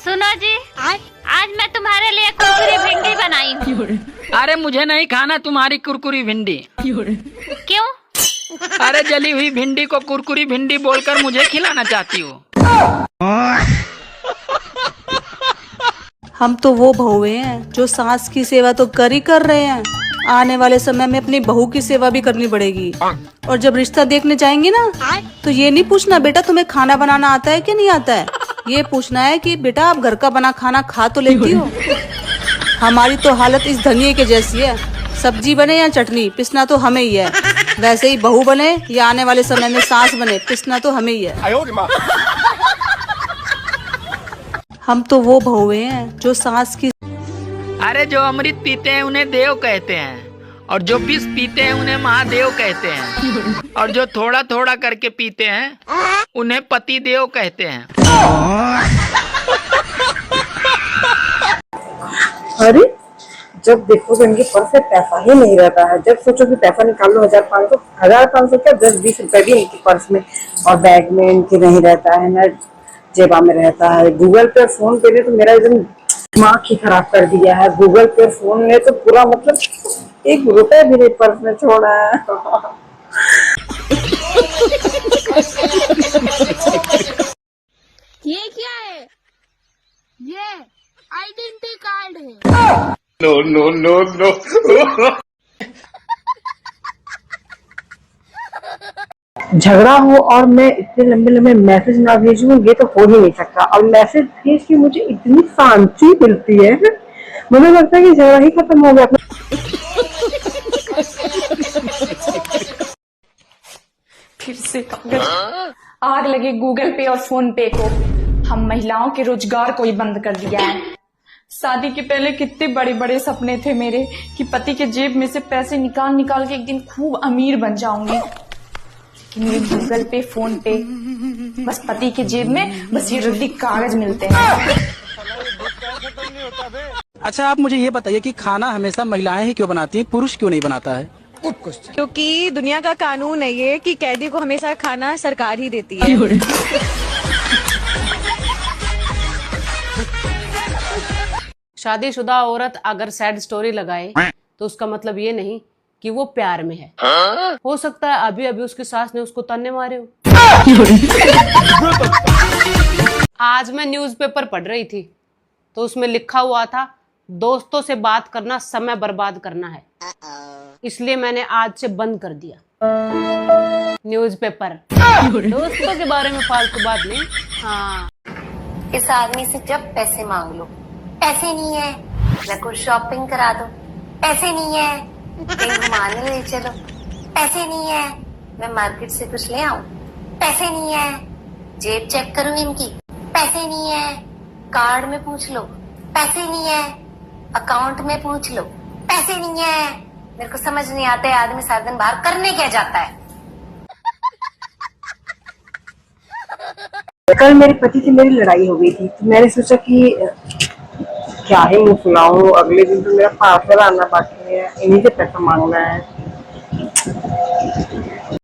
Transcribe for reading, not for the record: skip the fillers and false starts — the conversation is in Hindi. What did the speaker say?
सुनो जी, आज मैं तुम्हारे लिए कुरकुरी भिंडी बनाई हूँ। अरे मुझे नहीं खाना तुम्हारी कुरकुरी भिंडी। क्यों? अरे जली हुई भिंडी को कुरकुरी भिंडी बोलकर मुझे खिलाना चाहती हो? हम तो वो बहुएं हैं जो सास की सेवा तो कर ही कर रहे हैं, आने वाले समय में अपनी बहू की सेवा भी करनी पड़ेगी। और जब रिश्ता देखने जाएंगे ना, तो ये नहीं पूछना बेटा तुम्हें खाना बनाना आता है कि नहीं आता है, ये पूछना है कि बेटा आप घर का बना खाना खा तो लेती हो। हमारी तो हालत इस धनिये के जैसी है, सब्जी बने या चटनी पिसना तो हमें ही है। वैसे ही बहू बने या आने वाले समय में सास बने, पिसना तो हमें ही है। हम तो वो बहुएं हैं जो सास की। अरे जो अमृत पीते हैं उन्हें देव कहते हैं, और जो विष पीते हैं उन्हें महादेव कहते हैं, और जो थोड़ा थोड़ा करके पीते हैं उन्हें पति देव कहते हैं। अरे जब देखो तो इनके पर्स में पैसा ही नहीं रहता है। जब सोचो कि पैसा निकाल लो 1500 क्या 10-20 रुपए भी इनके पर्स में और बैग में इनके नहीं रहता है, ना जेबा में रहता है। गूगल पे फोन पे ने तो मेरा एकदम दिमाग ही खराब कर दिया है। गूगल पे फोन ने तो पूरा मतलब 1 रुपए भी नहीं पर्स में छोड़ा है। ये क्या है? ये आइडेंटिटी कार्ड है। No, no, no, no. झगड़ा हो और मैं इतने लंबे लंबे मैसेज ना भेजूं, ये तो हो ही नहीं सकता। और मैसेज भेज के मुझे इतनी शांति मिलती है, मुझे लगता है कि झगड़ा ही खत्म हो गया। फिर से आग लगे गूगल पे और फोन पे को। हम महिलाओं के रोजगार को ही बंद कर दिया है। शादी के पहले कितने बड़े बड़े सपने थे मेरे कि पति के जेब में से पैसे निकाल निकाल के एक दिन खूब अमीर बन जाऊंगी। लेकिन ये गूगल पे फोन पे बस पति के जेब में बस ये रद्दी कागज मिलते हैं। अच्छा आप मुझे ये बताइए कि खाना हमेशा महिलाएं ही क्यों बनाती हैं, पुरुष क्यों नहीं बनाता है? क्योंकि दुनिया का कानून है ये कि कैदी को हमेशा खाना सरकार ही देती है। शादीशुदा औरत अगर सैड स्टोरी लगाए तो उसका मतलब ये नहीं कि वो प्यार में है। हो सकता है अभी अभी उसकी सास ने उसको ताने मारे हो। आज मैं न्यूज़पेपर पढ़ रही थी तो उसमें लिखा हुआ था दोस्तों से बात करना समय बर्बाद करना है, इसलिए मैंने आज से बंद कर दिया न्यूज़पेपर। दोस्तों के बारे में फालतू बात नहीं। हाँ, इस आदमी से जब पैसे मांग लो, पैसे नहीं है, मैं कुछ शॉपिंग करा दो, पैसे नहीं है, कहीं घुमाने ले चलो, पैसे नहीं है, मैं मार्केट से कुछ ले आऊं, पैसे नहीं है, जेब चेक करूं इनकी, पैसे नहीं है, कार्ड में पूछ लो, पैसे नहीं है, अकाउंट में पूछ लो, पैसे नहीं है। मेरे को समझ नहीं आता है आदमी सारा दिन बाहर करने क्या जाता है। कल मेरे पति से मेरी लड़ाई हो गई थी, तो मैंने सोचा कि क्या ही मुंह फुलाऊं। अगले दिन तो मेरा पार्सल आना बाकी है, इन्हीं से पैसा मांगना है।